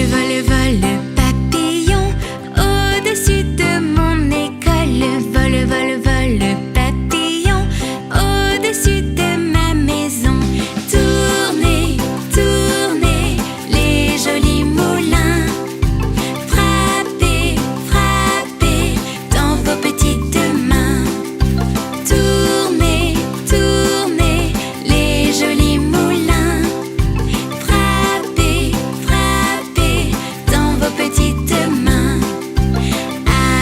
vole, vole, papillon, au-dessus de mon école. Vole, vole, vole, papillon, au-dessus de ma maison. Tournez, tournez, les jolis moulins. Frappez, frappez dans vos petites mains. Tournez, tournez, les jolis moulins. Frappez, frappez dans vos petites mains.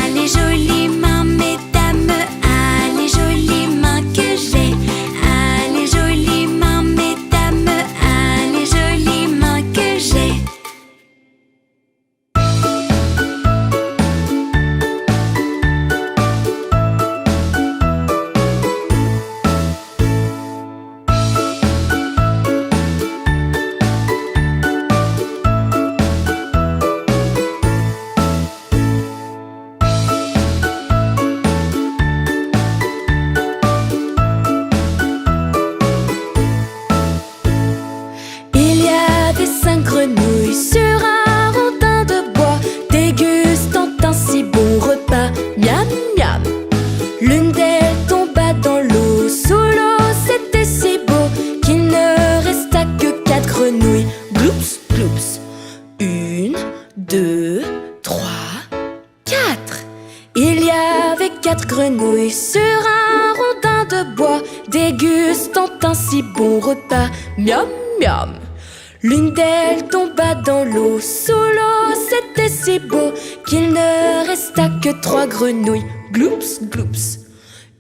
Allez, jolies mains, mesdames, allez, jolies mains que j'ai. Allez, jolies mains, mesdames, allez, jolies mains que j'ai. Il y avait 5 grenouilles sur un rondin de bois, dégustant un si bon repas. Miam, miam. L'une d'elles tomba dans l'eau. Sous l'eau, c'était si beau qu'il ne resta que 4 grenouilles. Gloups, gloups. 1, 2, 3, 4. Il y avait 4 grenouilles sur un rondin de bois, dégustant un si bon repas. Miam, miam. L'une d'elles tomba dans l'eau. Sous l'eau, c'était si beau qu'il ne resta que 3 grenouilles. Gloups, gloups.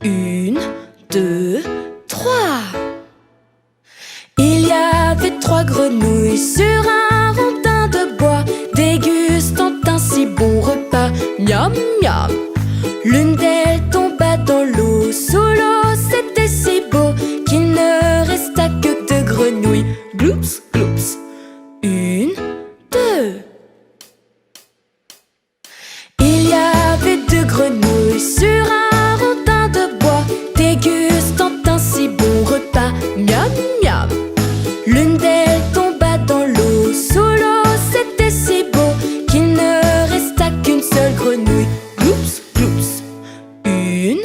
1, 2, 3. Il y avait 3 grenouilles sur un rondin de bois, dégustant un si bon repas. Miam, miam. L'une d'elles tomba dans l'eau. Sous l'eau, c'était si beau qu'il ne resta que 2 grenouilles. Gloups, gloups. 1, 2. Il y avait 2 grenouilles sur un rondin de bois, dégustant un si bon repas. Miam, miam. L'une d'elles tomba dans l'eau. Sous l'eau, c'était si beau qu'il ne resta qu'une seule grenouille. Gloups, gloups. 1.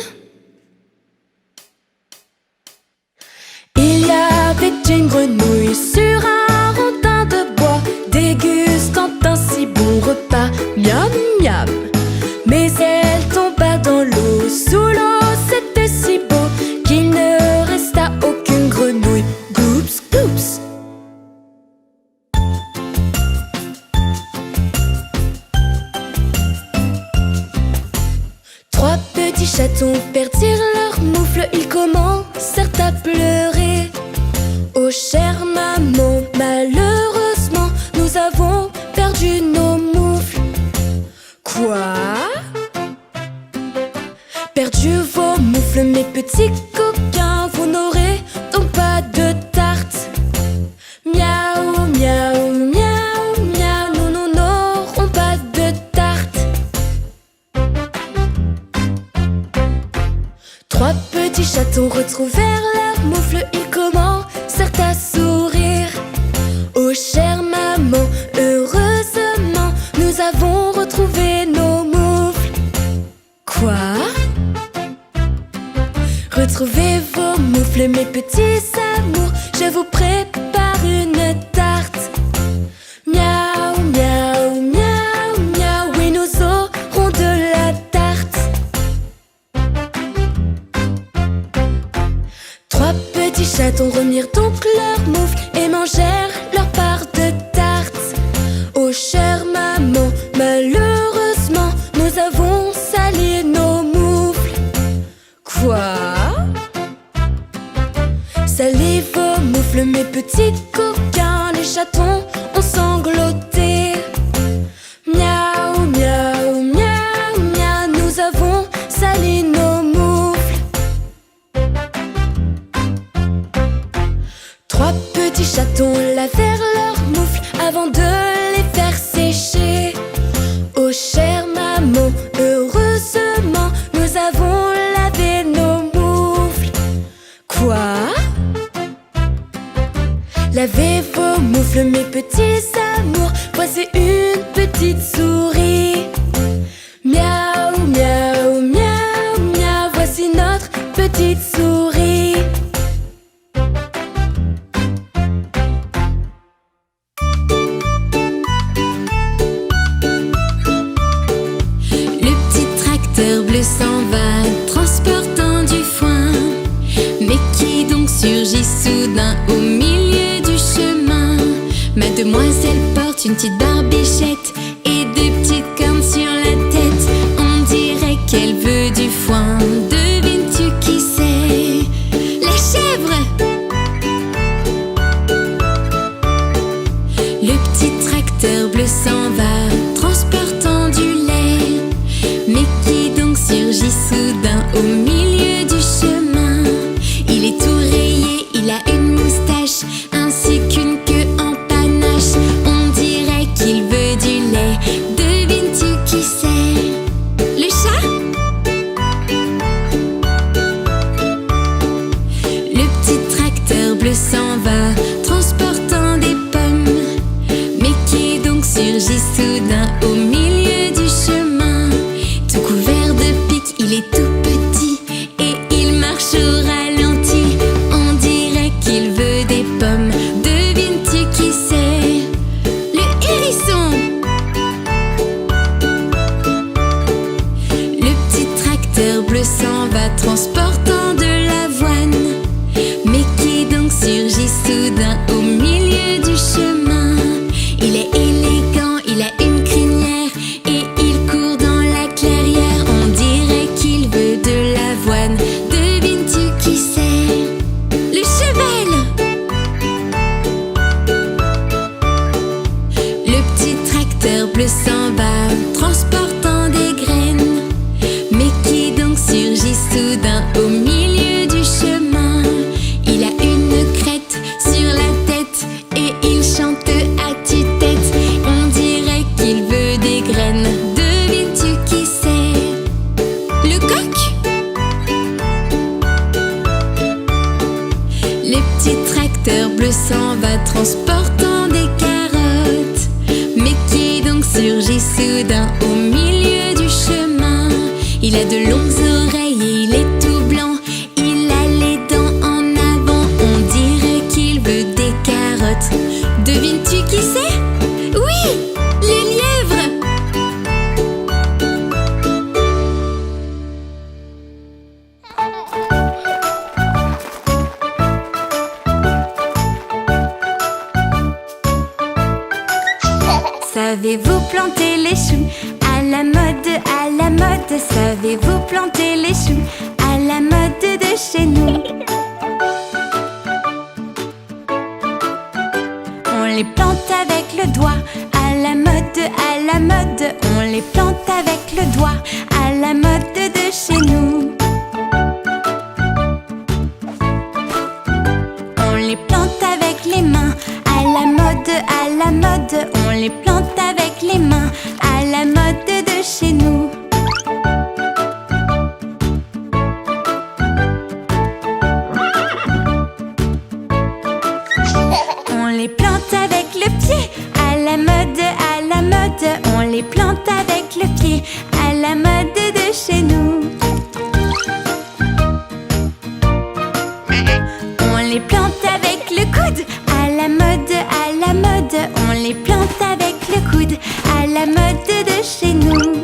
Il y avait une grenouille sur un rondin de bois, dégustant un si bon repas. Miam, miam. Mais elle tomba dans l'eau. Sous l'eau, c'était si beau qu'il ne resta aucune grenouille. Gloups, gloups. Trois petits chatons perdirent leur moufle. Ils commencèrent à pleurer. Oh chère maman, malheureusement, nous avons perdu nos moufles. Quoi? Perdu vos moufles, mes petits coquins, vous n'aurez donc pas de tarte. Miaou, miaou, miaou, miaou, nous n'aurons pas de tarte. 3 petits chatons retrouvèrent leur moufle. Ils commencèrent à sourire. Oh chère maman, heureusement, nous avons retrouvé nos moufles. Quoi? Retrouvez vos moufles, mes petits amours, je vous prépare une tarte. Miaou, miaou, miaou, miaou, oui, nous aurons de la tarte. 3 petits chatons remirent donc leurs moufles et mangèrent leur part de tarte. Oh chère maman, malheureusement, nous avons sali nos moufles. Quoi? Salez vos moufles, mes petits coquins, les chatons ont sangloté. Miaou, miaou, miaou, miaou, nous avons sali nos moufles. 3 petits chatons lavèrent leurs moufles avant de les faire sécher. Oh chère maman, heureusement, nous avons lavé nos moufles. Quoi? Lavez vos moufles, mes petits amours, voici une petite souris. Miaou, miaou, miaou, miaou, voici notre petite souris. Le petit tracteur bleu s'en va, transportant du foin. Mais qui donc surgit soudain au milieu du chemin? Mademoiselle porte une petite barbichette et deux petites cornes sur la tête. On dirait qu'elle veut du foin. Devines-tu qui c'est? La chèvre! Le petit tracteur bleu s'en va, transportant du lait. Mais qui donc surgit soudain au milieu du chemin? Il est tout rayé, il a une moustache ainsi qu'une queue en panache. On dirait qu'il veut du lait. Devines-tu qui c'est? Le chat? Le petit tracteur bleu s'en va, transportant des pommes. Mais qui donc surgit soudain au milieu du chemin? Tout couvert de pics, il est tout petit et il marche au ralenti. On dirait qu'il veut des pommes. Devines-tu qui c'est? Le hérisson! Le petit tracteur bleu s'en va, transportant de l'avoine. Mais qui donc surgit soudain au milieu du chemin? Il est élégant, il a une crinière et il court dans la clairière. On dirait qu'il veut de l'avoine. Devines-tu qui c'est? Le cheval! Le petit tracteur bleu s'en va, transportant des graines. Mais qui donc surgit soudain au milieu du chemin? Il a une crête sur la tête et il chante à tue-tête. On dirait qu'il veut des graines. Devines-tu qui c'est? Le coq? Le petit tracteur bleu s'en va, transportant des carottes. Mais qui donc surgit soudain au milieu du chemin? Il a de longues oreilles et il est tout blanc. Il a les dents en avant. On dirait qu'il veut des carottes. Devines-tu qui c'est? Oui, le lièvre! Savez-vous planter les choux à la mode, à la mode? Savez-vous planter les choux à la mode de chez nous? On les plante avec le doigt, à la mode, à la mode. On les plante avec le doigt, à la mode de chez nous. On les plante avec les mains, à la mode, à la mode. On les plante avec les mains, à la mode de chez nous. On les plante avec le pied, à la mode, à la mode. On les plante avec le pied, à la mode de chez nous. On les plante avec le coude, à la mode, à la mode. On les plante avec le coude, à la mode de chez nous.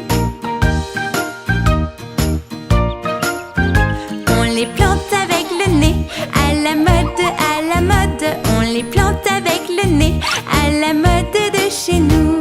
On les plante avec le nez, à la mode, à la mode. On les plante avec le nez, à la mode de chez nous.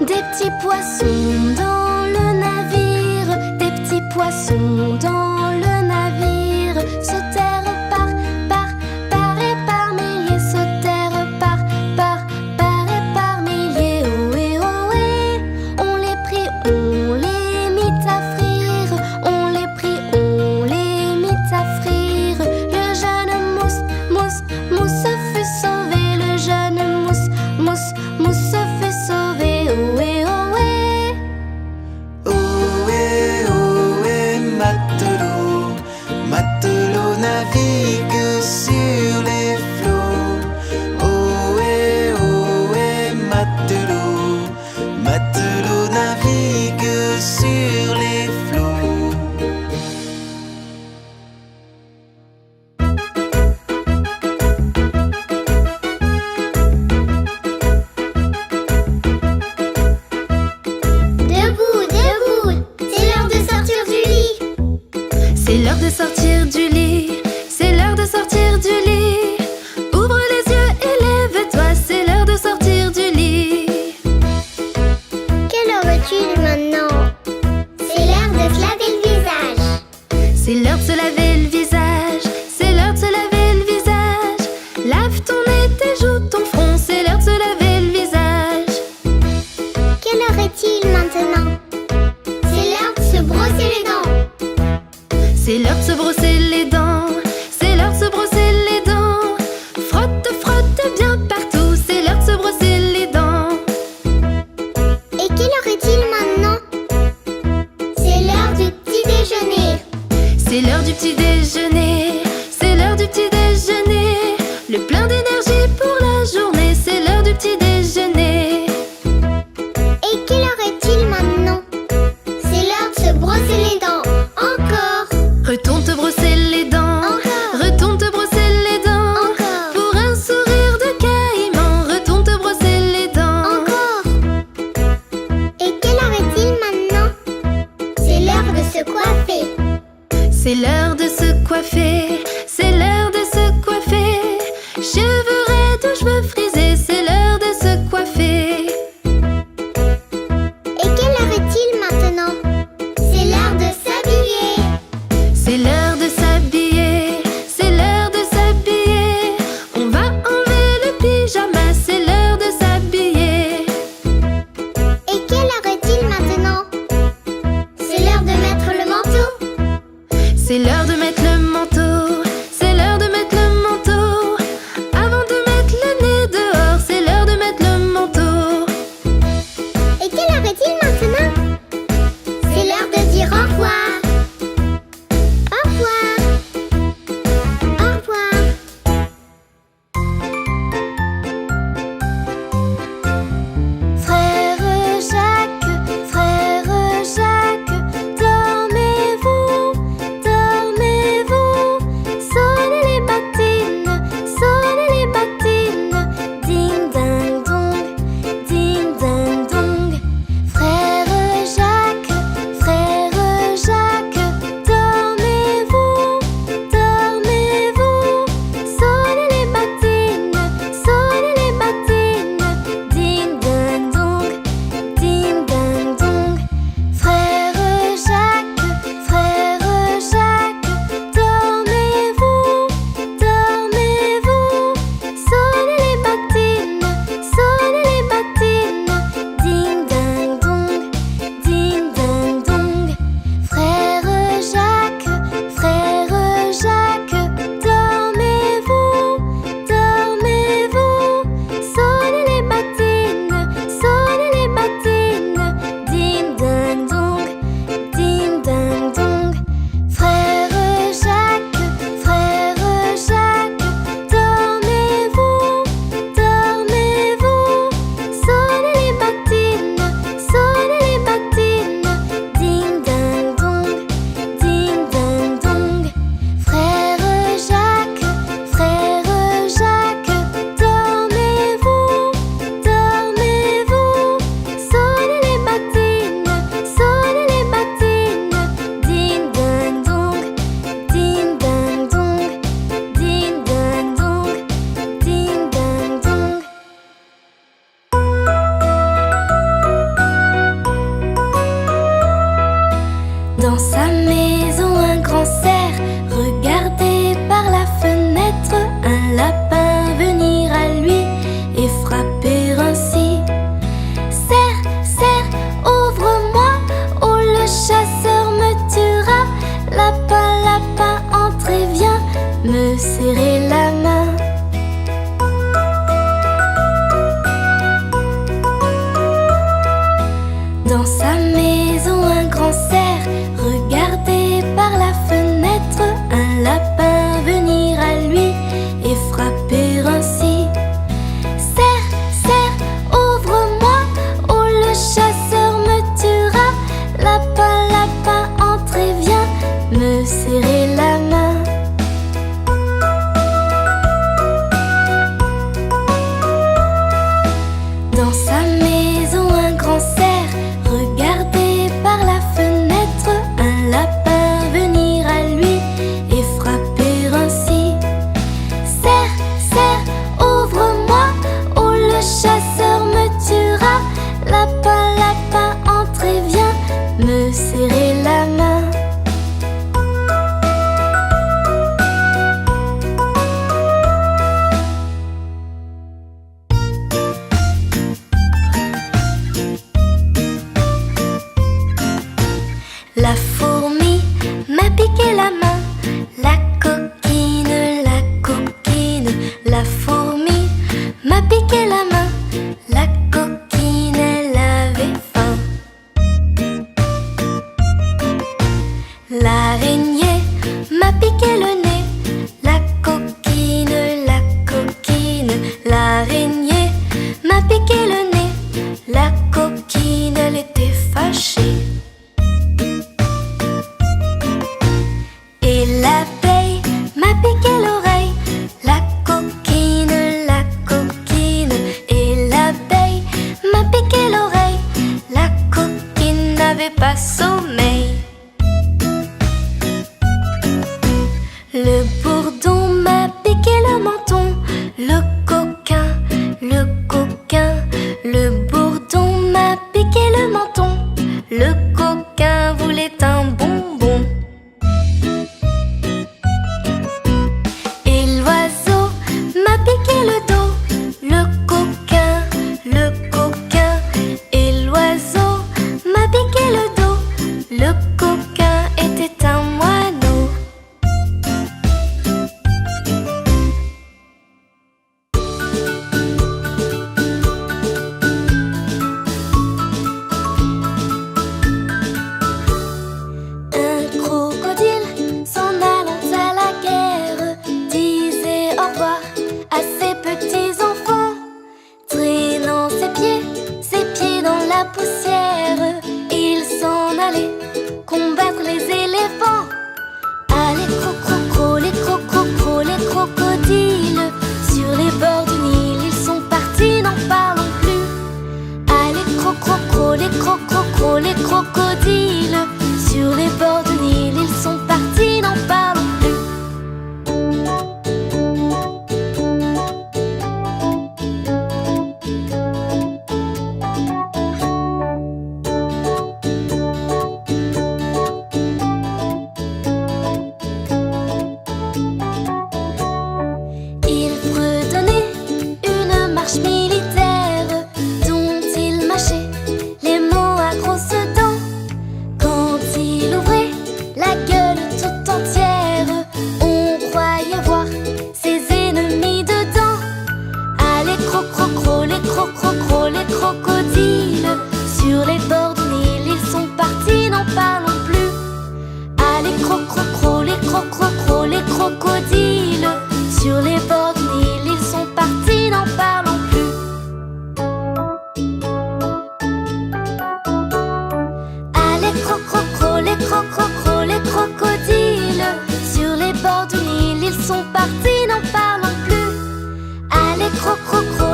Des petits poissons dans le navire, des petits poissons dans le navire, sautèrent par et par milliers, sautèrent par et par milliers. Ohé, ohé, on les prit, on les mit à frire, on les prit, on les mit à frire. Le jeune mousse fut sauvé, le jeune mousse fut sauvé. Ohé, ohé. Ohé, ohé, matelot, matelot navigue sur les flots. Ohé, ohé, matelot, matelot navigue sur les flots. Debout, debout, c'est l'heure de sortir du lit. C'est l'heure de sortir du lit, c'est l'heure de sortir du lit. Ouvre les yeux et lève-toi, c'est l'heure de sortir du lit. Quelle heure est-il maintenant? C'est l'heure de se laver le visage. C'est l'heure de se laver le visage, c'est l'heure de se laver le visage. Lave ton nez, tes joues, ton front, c'est l'heure de se laver le visage. Quelle heure est-il maintenant? C'est l'heure de se brosser les dents. C'est l'heure de se brosser les dents, c'est l'heure de se brosser les dents. Frotte, frotte bien partout, c'est l'heure de se brosser les dents. Et quelle heure est-il maintenant? C'est l'heure du petit déjeuner. C'est l'heure du petit déjeuner, c'est l'heure du petit déjeuner. Le plein d'énergie pour la journée, c'est l'heure du petit déjeuner. Et quelle heure est-il maintenant? C'est l'heure de se brosser les dents. Encore, Retourne te brosser les dents, encore, retourne te brosser les dents. encore, Pour un sourire de caïman, retourne te brosser les dents. encore. Et quelle heure est-il maintenant? C'est l'heure de se coiffer. C'est l'heure de se coiffer, c'est l'heure de se coiffer. Cheveux raides ou cheveux frisés, c'est l'heure de se coiffer. Et quelle heure est-il maintenant? C'est l'heure de s'habiller. C'est l'heure de s'habiller, c'est l'heure de s'habiller. On va enlever le pyjama, c'est l'heure de s'habiller. Et quelle heure est-il maintenant? C'est l'heure de mettre le manteau. C'est l'heure de mettre le manteau, Dans sa maison, un grand cerf regardait par la fenêtre un lapin venir à lui et frapper ainsi. Cerf, cerf, ouvre-moi, ou le chasseur me tuera. Lapin, lapin, entre et viens me serrer la main. Dans sa maison, un grand cerf regardait par la fenêtre un lapin venir à lui et frapper ainsi. Cerf, cerf, ouvre-moi, ou le chasseur me tuera. Lapin, lapin, entre et viens me serrer la main. Dans sa maison, un grand cerf regardait par la fenêtre un lapin venir à lui et frapper ainsi. Cerf, cerf, ouvre-moi, ou le chasseur me tuera. Lapin, lapin, entre et viens me serrer la main. La fourmi m'a piqué la main, la coquine, la coquine. La fourmi m'a piqué la main, la coquine, elle avait faim. L'araignée m'a piqué le nez, la coquine, la coquine. L'araignée m'a piqué le nez, la coquine, elle était fâchée. Et l'abeille m'a piqué l'oreille, la coquine, la coquine. Et l'abeille m'a piqué l'oreille, la coquine n'avait pas sommeil. Le bourdon m'a piqué le menton, le coquin, le coquin. Le bourdon m'a piqué le menton, le coquin voulait un bonbon. Et l'oiseau m'a piqué le dos, le coquin, le coquin. Et l'oiseau m'a piqué le dos, le coquin était un moineau. Un crocodile s'en allant à la guerre disait au revoir à ses petits enfants, traînant ses pieds dans la poussière. Il s'en allait combattre les éléphants. Allez crocro, les crocro, les crocodiles, sur les bords du Nil ils sont partis, n'en parlons plus. Allez crocro, les crocro, les crocodiles, sur les bords du Nil ils sont partis, n'en parlons plus. Il fredonnait une marche militaire dont il mâchait les mots à grosses dents. Quand il ouvrait la gueule tout entière, on croyait voir ses ennemis dedans. Allez crocro, les crocro, les crocodiles, sur les bords du Nil ils sont partis, n'en parlons plus. Allez crocro, les crocro, les crocodiles, sur les bords du Nil ils sont partis, n'en parlons plus. Allez crocro, les crocodiles, sur les bords du Nil ils sont partis, n'en parlons plus. Allez crocro,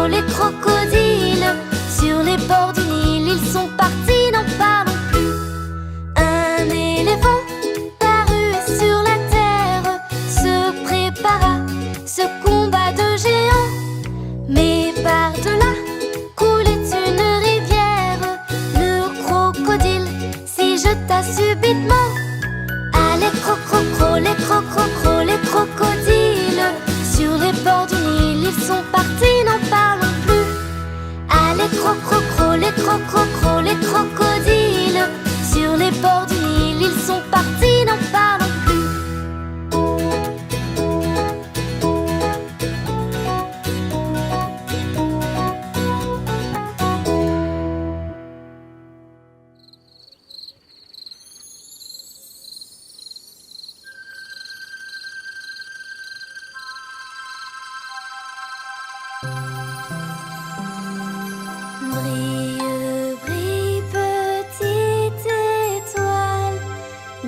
les crocodiles, sur les bords du Nil ils sont partis, n'en parlons plus. Un éléphant parut sur la terre, se prépara ce combat de géants. Mais par-delà coulait une rivière, le crocodile s'y jeta subitement. Ah, les les crocodiles. Sur les bords du Nil, ils sont partis, n'en parlons plus. Ah, les crocodiles. Sur les bords du Nil, ils sont partis, n'en parlons plus. Brille, brille, petite étoile,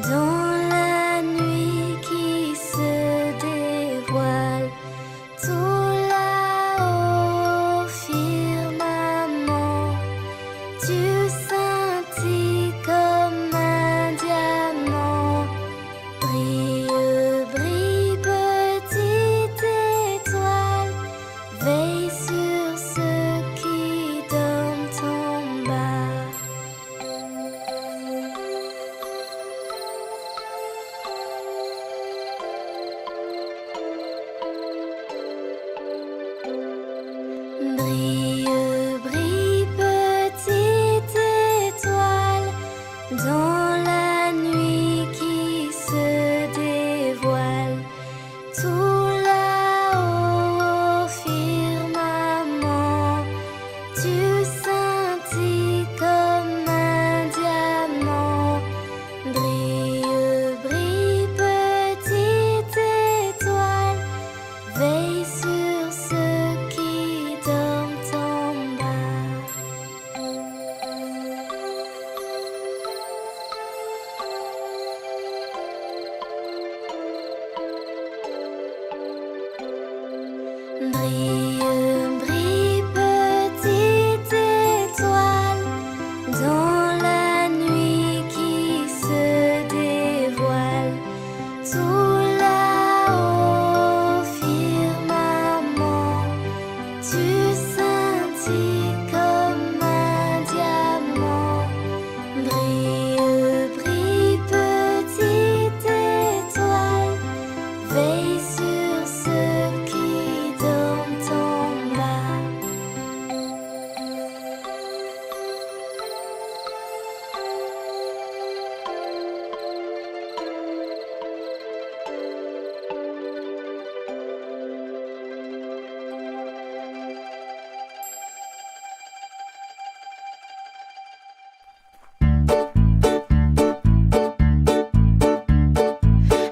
dans la nuit qui se dévoile. Tout là-haut, firmament, tu scintilles comme un diamant. Brille, brille, petite étoile, veille sur ceux qui dorment en bas. Brille, brille, petite étoile, dans la nuit qui se dévoile. Tout là-haut, au firmament, tu scintilles comme un diamant. Brille, brille, petite étoile, veille sur ceux qui dorment en bas. Brille, brille, petite étoile, dans la nuit qui se dévoile. Tout là-haut, au firmament, tu scintilles comme un diamant. Brille, brille, petite étoile, veille sur ceux qui dorment en bas.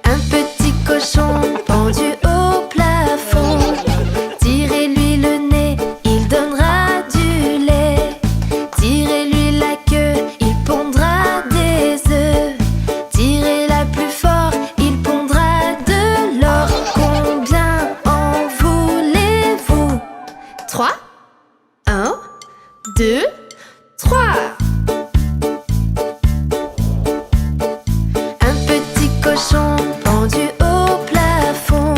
Un petit cochon pendu au plafond, tirez-lui le nez, il donnera du lait. Tirez-lui la queue, il pondra des œufs. Tirez-la plus fort, il pondra de l'or. Combien en voulez-vous? 3. 1, 2, 3. Un petit cochon pendu au plafond,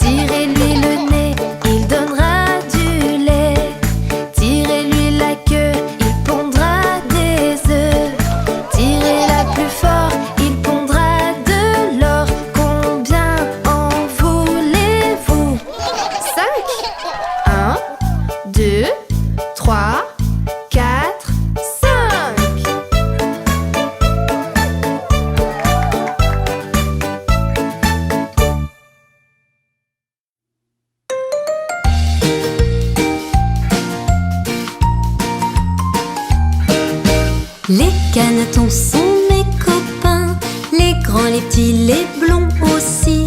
tirez-lui le nez, il donnera du lait. Tirez-lui la queue, il pondra des œufs. Tirez-la plus fort, il pondra de l'or. Combien en voulez-vous? 5. 1, 2, 3, 4, 5. Les canetons sont mes copains, les grands, les petits, les blonds aussi.